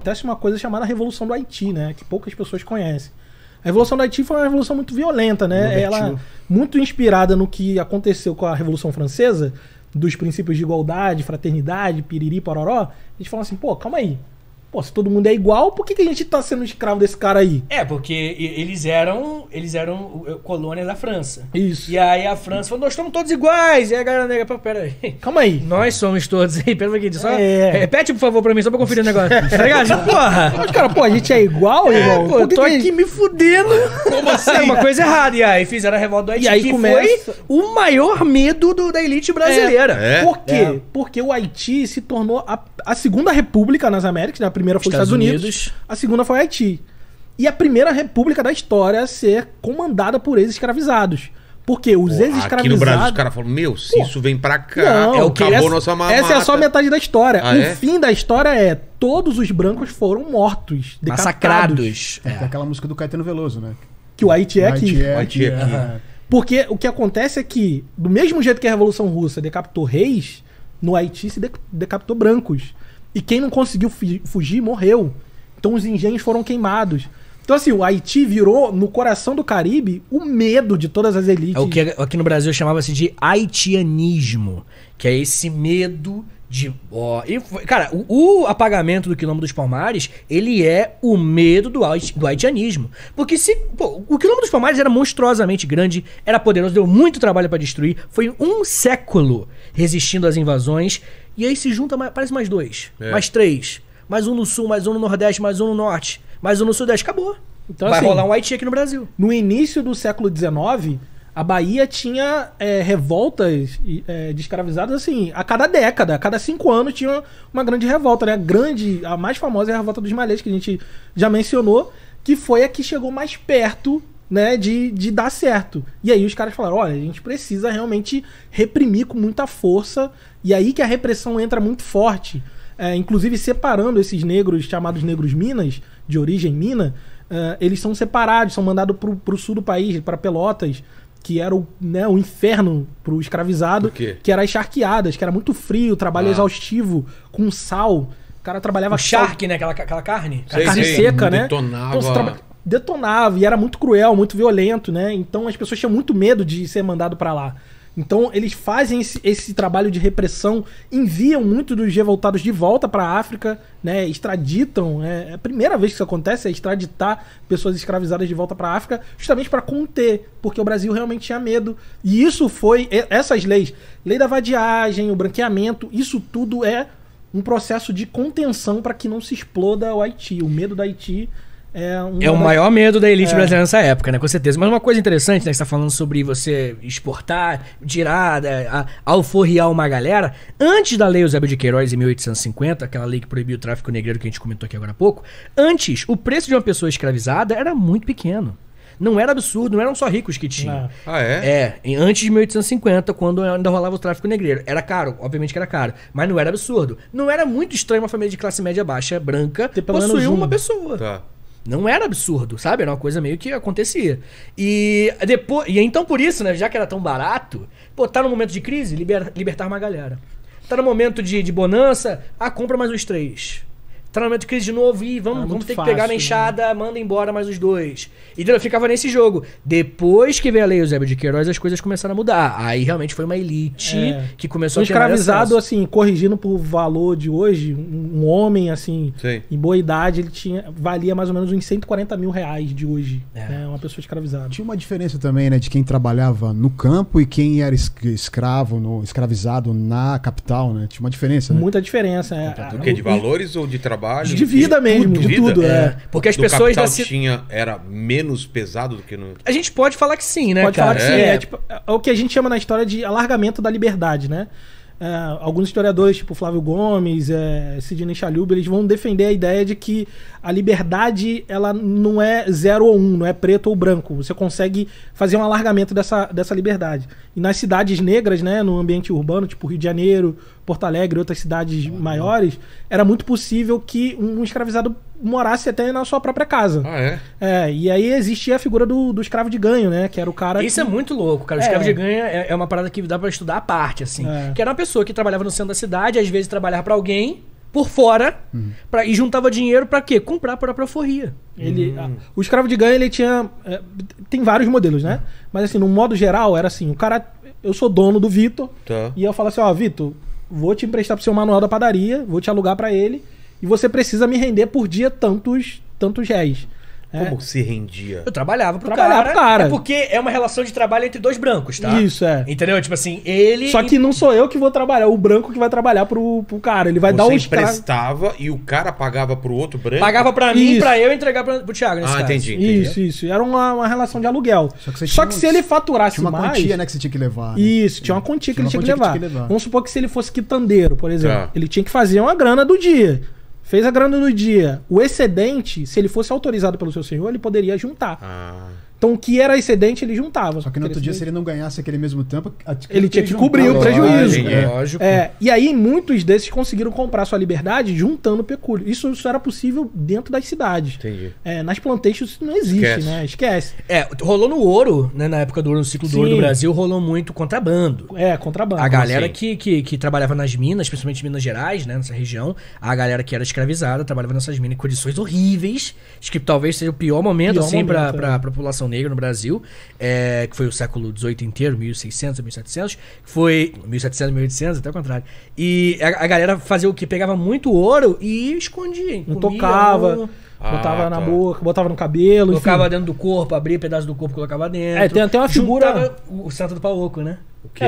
acontece uma coisa chamada Revolução do Haiti, né? Que poucas pessoas conhecem. A Revolução do Haiti foi uma revolução muito violenta, né? Ela muito inspirada no que aconteceu com a Revolução Francesa, dos princípios de igualdade, fraternidade, piriri, pororó. Eles falam assim, pô, calma aí. Pô, se todo mundo é igual, por que a gente tá sendo escravo desse cara aí? Porque eles eram colônia da França. Isso. E aí a França falou, nós estamos todos iguais. E aí a galera negra, pera aí. Calma aí. Nós somos todos aí. Pera aqui, só repete, por favor, pra mim, só pra conferir o negócio. Tá ligado? Porra. Mas, cara, pô, a gente é igual, irmão? Pô, eu tô aqui me fudendo. Como assim? É uma coisa errada. E aí fizeram a revolta do Haiti, E aí que começa... foi o maior medo da elite brasileira. Por quê? Porque o Haiti se tornou a segunda república nas Américas, né? A primeira foi os Estados Unidos, a segunda foi o Haiti. E a primeira república da história a ser comandada por ex-escravizados. Porque os ex-escravizados... Aqui no Brasil os caras falam, meu, se isso vem pra cá, não, acabou nossa mamata. Essa é só metade da história. Ah, o fim da história é todos os brancos foram mortos, massacrados. É aquela música do Caetano Veloso, né? Que o Haiti é aqui. O Haiti é aqui. Porque o que acontece é que, do mesmo jeito que a Revolução Russa decapitou reis, no Haiti se decapitou brancos. E quem não conseguiu fugir morreu. Então os engenhos foram queimados. Então assim, o Haiti virou, no coração do Caribe, o medo de todas as elites. É o que aqui no Brasil chamava-se de haitianismo. Que é esse medo de... cara, o apagamento do Quilombo dos Palmares, ele é o medo do haitianismo. Porque o Quilombo dos Palmares era monstruosamente grande, era poderoso, deu muito trabalho pra destruir. Foi um século resistindo às invasões. E aí se junta, parece mais 2, mais 3. Mais um no sul, mais um no nordeste, mais um no norte, mais um no sudeste. Acabou. Então, vai rolar um Haiti aqui no Brasil. No início do século XIX, a Bahia tinha revoltas de escravizados assim, a cada década, a cada 5 anos tinha uma grande revolta, né? A mais famosa é a revolta dos Malês, que a gente já mencionou, que foi a que chegou mais perto, né, de dar certo. E aí os caras falaram, olha, a gente precisa realmente reprimir com muita força, e aí que a repressão entra muito forte. Inclusive separando esses negros chamados negros minas, de origem mina, eles são separados, são mandados pro sul do país, para Pelotas, que era o inferno pro escravizado, que era as charqueadas, que era muito frio, trabalho exaustivo, com sal. O cara trabalhava... charque, né? Aquela carne? Carne seca, né? Detonava. Então, detonava, e era muito cruel, muito violento, né? Então as pessoas tinham muito medo de ser mandado para lá. Então eles fazem esse trabalho de repressão, enviam muito dos revoltados de volta para a África, né? Extraditam, a primeira vez que isso acontece é extraditar pessoas escravizadas de volta para a África, justamente para conter, porque o Brasil realmente tinha medo. E isso foi, essas leis, lei da vadiagem, o branqueamento, isso tudo é um processo de contenção para que não se exploda o Haiti. O medo do Haiti é o maior medo da elite brasileira nessa época, né? Com certeza. Mas uma coisa interessante, né? Que você tá falando sobre você exportar, tirar, alforriar uma galera. Antes da Lei Eusébio de Queiroz, em 1850, aquela lei que proibiu o tráfico negreiro que a gente comentou aqui agora há pouco, antes, o preço de uma pessoa escravizada era muito pequeno. Não era absurdo, não eram só ricos que tinham. Antes de 1850, quando ainda rolava o tráfico negreiro. Era caro, obviamente que era caro, mas não era absurdo. Não era muito estranho uma família de classe média baixa, branca, possuir uma pessoa. Tá. Não era absurdo, sabe? Era uma coisa meio que acontecia. E então por isso, né, já que era tão barato, tá no momento de crise, libertar uma galera. Tá no momento de bonança, compra mais os 3. Tá no momento de crise de novo, vamos ter que pegar na enxada, manda embora mais os 2. E eu ficava nesse jogo. Depois que veio a Lei Eusébio de Queiroz, as coisas começaram a mudar. Aí realmente foi uma elite que começou a ter escravizado, assim, corrigindo por valor de hoje, um homem, assim, em boa idade, ele valia mais ou menos uns 140 mil reais de hoje. Uma pessoa escravizada. Tinha uma diferença também, né, de quem trabalhava no campo e quem era escravizado na capital, né? Tinha uma diferença, né? Muita diferença. Do que? De valores ou de trabalho? De vida mesmo, de tudo. Porque as pessoas era menos pesado do que no... A gente pode falar que sim, né, pode falar que sim. É o que a gente chama na história de alargamento da liberdade, né? Alguns historiadores, tipo Flávio Gomes, Sidney Chalhoub, eles vão defender a ideia de que a liberdade ela não é 0 ou 1, não é preto ou branco. Você consegue fazer um alargamento dessa liberdade. E nas cidades negras, né, no ambiente urbano, tipo Rio de Janeiro, Porto Alegre e outras cidades maiores, era muito possível que um escravizado morasse até na sua própria casa. E aí existia a figura do escravo de ganho, né? Que era o cara... Isso é muito louco, cara. O escravo de ganho é uma parada que dá pra estudar à parte, assim. Que era uma pessoa que trabalhava no centro da cidade, às vezes trabalhava pra alguém, por fora e juntava dinheiro pra quê? Comprar a própria alforria. O escravo de ganho, ele tinha... tem vários modelos, né? Mas assim, no modo geral, era assim, o cara... Eu sou dono do Vitor, e eu falo assim, ó, Vitor, vou te emprestar pro seu manual da padaria, vou te alugar pra ele, e você precisa me render por dia tantos réis. Como se rendia? Eu trabalhava pro cara. cara. É porque é uma relação de trabalho entre dois brancos, tá? Isso, é. Entendeu? Tipo assim, ele... Só que não sou eu que vou trabalhar, o branco que vai trabalhar pro cara. Ele vai dar Você os emprestava e o cara pagava pro outro branco? Pagava pra mim, Isso. pra eu entregar pro Thiago, nesse caso. Entendi. Isso. Era uma relação de aluguel. Só que Se ele faturasse tinha uma mais... quantia, né, que você tinha que levar. Né? Isso, tinha uma quantia que ele tinha que levar. levar. Vamos supor que se ele fosse quitandeiro, por exemplo, Tá. ele tinha que fazer uma grana do dia. Fez a grana do dia. O excedente, se ele fosse autorizado pelo seu senhor, ele poderia juntar. Então o que era excedente, ele juntava. Só que no outro dia, se ele não ganhasse aquele mesmo tempo, ele tinha que cobrir o prejuízo. Lógico. E aí muitos desses conseguiram comprar sua liberdade juntando pecúlio. Isso era possível dentro das cidades. Entendi. Nas plantations isso não existe, Esquece. né? Esquece. Rolou no ouro, né? Na época do ouro, no ciclo do ouro do Sim. Brasil, rolou muito contrabando. Contrabando. A galera assim? que trabalhava nas minas, principalmente em Minas Gerais, né, nessa região, a galera que era escravizada trabalhava nessas minas em condições horríveis, acho que talvez seja o pior momento, pra população negra no Brasil, que foi o século XVIII inteiro, 1600 a 1700, foi 1700 a 1800, até o contrário. E a galera fazia o quê? Pegava muito ouro e escondia. Não tocava, botava na boca, botava no cabelo, colocava dentro do corpo, abria pedaço do corpo, colocava dentro. Tem até uma figura... Juntava o santo do Paoco, né?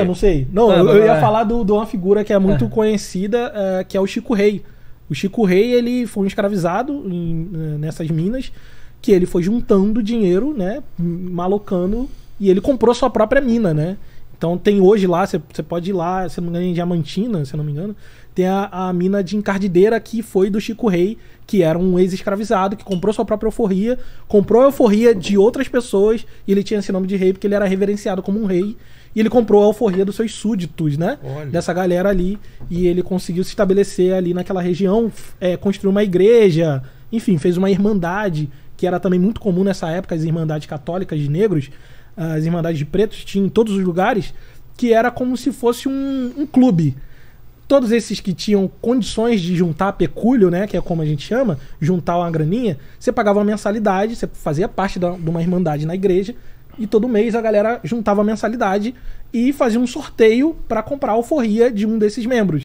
não sei. Não, eu ia falar de uma figura que é muito conhecida, que é o Chico Rei. O Chico Rei, ele foi um escravizado nessas minas, que ele foi juntando dinheiro, né, malocando, e ele comprou sua própria mina, né? Então tem hoje lá, você pode ir lá, se não me engano, em Diamantina, se eu não me engano, tem a mina de Encardideira, que foi do Chico Rei, que era um ex-escravizado, que comprou sua própria alforria, comprou a alforria de outras pessoas, e ele tinha esse nome de rei porque ele era reverenciado como um rei, e ele comprou a alforria dos seus súditos, né? Olha. Dessa galera ali, e ele conseguiu se estabelecer ali naquela região, construiu uma igreja, enfim, fez uma irmandade, que era também muito comum nessa época, as irmandades católicas de negros, as irmandades de pretos, tinham em todos os lugares, que era como se fosse um clube. Todos esses que tinham condições de juntar pecúlio, né, que é como a gente chama, juntar uma graninha, você pagava uma mensalidade, você fazia parte de uma irmandade na igreja, e todo mês a galera juntava a mensalidade e fazia um sorteio para comprar a alforria de um desses membros.